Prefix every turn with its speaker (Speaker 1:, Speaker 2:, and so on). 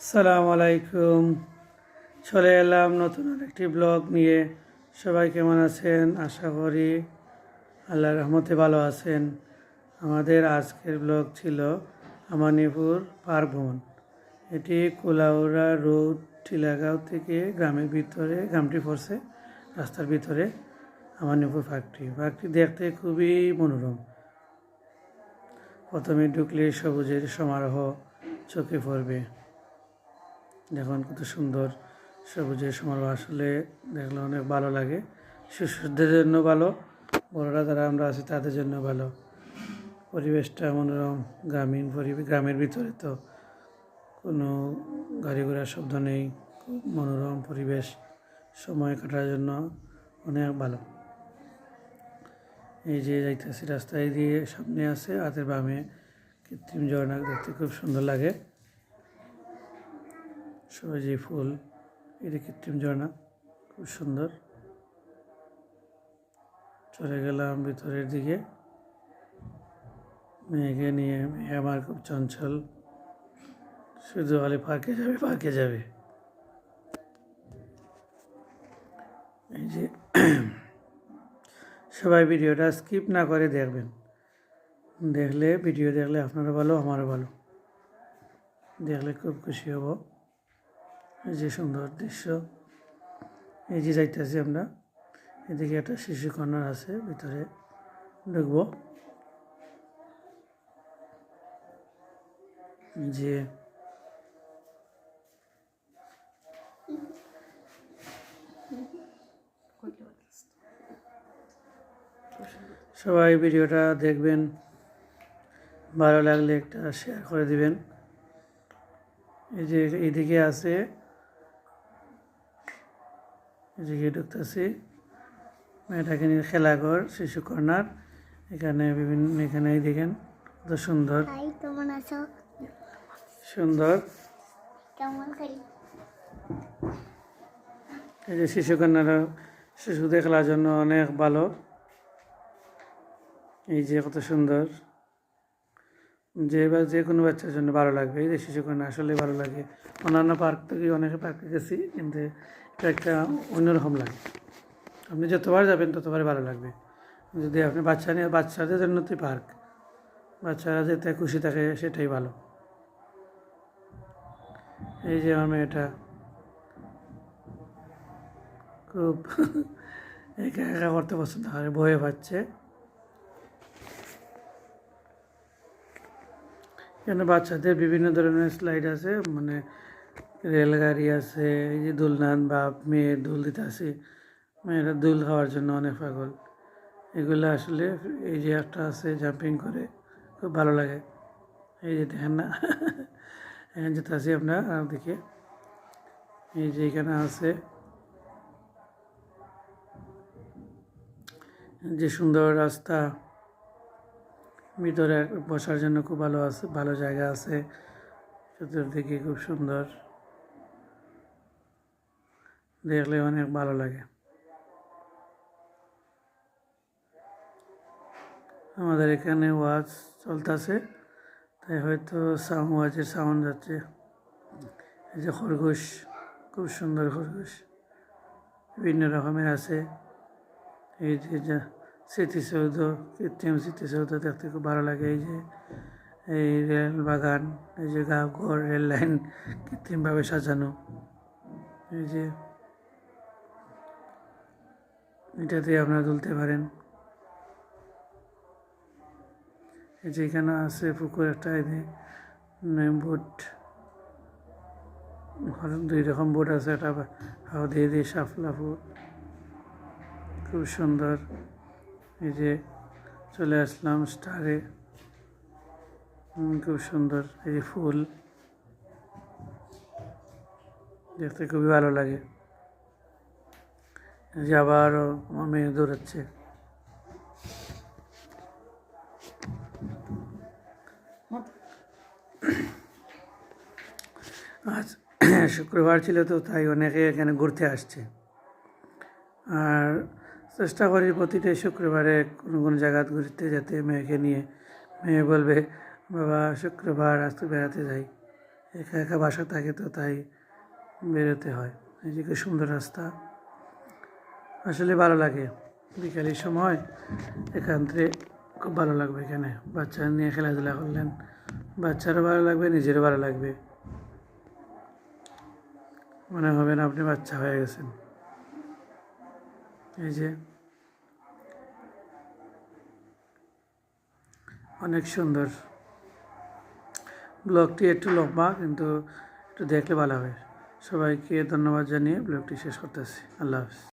Speaker 1: আসসালামু আলাইকুম। চলে এলাম নতুন আরেকটি ব্লগ নিয়ে। সবাই কেমন আছেন? আশা করি আল্লাহর রহমতে ভালো আছেন। আমাদের আজকের ব্লগ ছিল আমানিপুর পার্ক ভ্রমণ। এটি কুলাউড়া রোড টিলাগাঁও থেকে গ্রামের ভিতরে, গ্রামটি পড়ছে রাস্তার ভিতরে আমানিপুর পার্কটি দেখতে খুবই মনোরম। প্রথমে ঢুকলে সবুজের সমারোহ চোখে পড়বে। দেখুন কত সুন্দর সবুজের সমারোহ, আসলে দেখলে অনেক ভালো লাগে। শিশুদের জন্য ভালো, বড়রা যারা আমরা আছি তাদের জন্য ভালো। পরিবেশটা মনোরম, গ্রামের ভিতরে তো কোনো গাড়ি ঘোড়ার শব্দ নেই, খুব মনোরম পরিবেশ, সময় কাটার জন্য অনেক ভালো। এই যে যাইতেছি রাস্তায় দিয়ে, সামনে আছে হাতের বামে কৃত্রিম ঝর্ণা, দেখতে খুব সুন্দর লাগে। সবজি ফুল, এটা কৃত্রিম ঝর্ণা, খুব সুন্দর। চলে গেলাম ভিতরের দিকে মেয়েকে নিয়ে। মেয়ে আমার খুব চঞ্চল, শুধু বলে পার্কে যাবে। এই যে সবাই ভিডিওটা স্কিপ না করে দেখবেন। ভিডিও দেখলে আপনারও ভালো, আমারও ভালো, দেখলে খুব খুশি হব। এই যে সুন্দর দৃশ্য। এই যে যাইতেছি আমরা, এদিকে একটা শিশু কর্নার আছে, ভিতরে ঢুকবো। যে সবাই ভিডিওটা দেখবেন, ভালো লাগলে একটা শেয়ার করে দিবেন। এই যে এইদিকে আছে, এদিকে ঢুকতেছি, মেয়েটাকে নিয়ে খেলাঘর, শিশু কর্নার। এখানেই দেখেন কত সুন্দর সুন্দর। এই যে শিশু কর্নার, শিশুদের খেলার জন্য অনেক ভালো। এই যে কত সুন্দর, যে কোনো বাচ্চার জন্য ভালো লাগবে। এই যে শিশু কর্নার আসলে ভালো লাগে। অন্যান্য পার্ক থেকে অনেক পার্কে গেছি, কিন্তু এটা একটা অন্যরকম লাগে। আপনি যতবার যাবেন ততবারই ভালো লাগবে। যদি আপনি বাচ্চাদের জন্য তো পার্ক, বাচ্চারা যেতে খুশি থাকে সেটাই ভালো। এই যে আমার মেয়েটা খুব একা একা করতে পছন্দ করে, ভয়ে পাচ্ছে। এখানে বাচ্চাদের বিভিন্ন ধরনের স্লাইড আছে, মানে রেলগাড়ি আছে, এই যে দুলনান বা মেয়ে দুল দিতে আছে, মেয়েরা দুল খাওয়ার জন্য অনেক পাগল। এগুলো আসলে, এই যে একটা আছে জাম্পিং করে, খুব ভালো লাগে। এই যে দেখেন না, এখানে যেতে আছি আমরা দিকে। এই যে এখানে আছে যে সুন্দর রাস্তা, ভিতরে বসার জন্য খুব ভালো জায়গা আছে। চতুর্দিকে খুব সুন্দর, দেখলে অনেক ভালো লাগে। আমাদের এখানে ওয়াজ চলতেছে, তাই হয়তো ওয়াজের সাউন্ড যাচ্ছে। এই যে খরগোশ, খুব সুন্দর খরগোশ, বিভিন্ন রকমের আছে। এই যে স্মৃতিসৌধ, কৃত্রিম স্মৃতিসৌধ দেখতে খুব ভালো লাগে। এই যে এই রেল বাগান, এই যে ঘর, রেল লাইন কৃত্রিমভাবে সাজানো। এই যে এটাতে আপনারা তুলতে পারেন। এই যে এখানে আছে পুকুর একটা, এই যে বোট, দুই রকম বোট আছে, একটা হাও দিয়ে শাপলা ফুল, খুব সুন্দর। এই যে চলে আসলাম স্টারে, খুব সুন্দর। এই যে ফুল দেখতে খুবই ভালো লাগে। এই যে আবারও আমার মেয়ে দৌড়াচ্ছে। আজ শুক্রবার ছিল তো, তাই অনেকে এখানে ঘুরতে আসছে। আর চেষ্টা করি প্রতিটা শুক্রবারে কোনো জায়গা ঘুরতে যেতে মেয়েকে নিয়ে। মেয়ে বলবে, বাবা শুক্রবার আজকে বেড়াতে যাই, একা একা বাসা থাকে তো তাই বেরোতে হয়। এই যে কি সুন্দর রাস্তা, আসলে ভালো লাগে বিকালের সময় একান্তে, খুব ভালো লাগবে এখানে বাচ্চা নিয়ে খেলাধুলা করলেন, বাচ্চারও ভালো লাগবে, নিজেরও ভালো লাগবে, মনে হবে না আপনি বাচ্চা হয়ে গেছেন। এই যে অনেক সুন্দর। ব্লগটি একটু লম্বা, কিন্তু একটু দেখলে ভালো হবে। সবাইকে ধন্যবাদ জানিয়ে ব্লগটি শেষ করতেছি। আল্লাহ হাফিজ।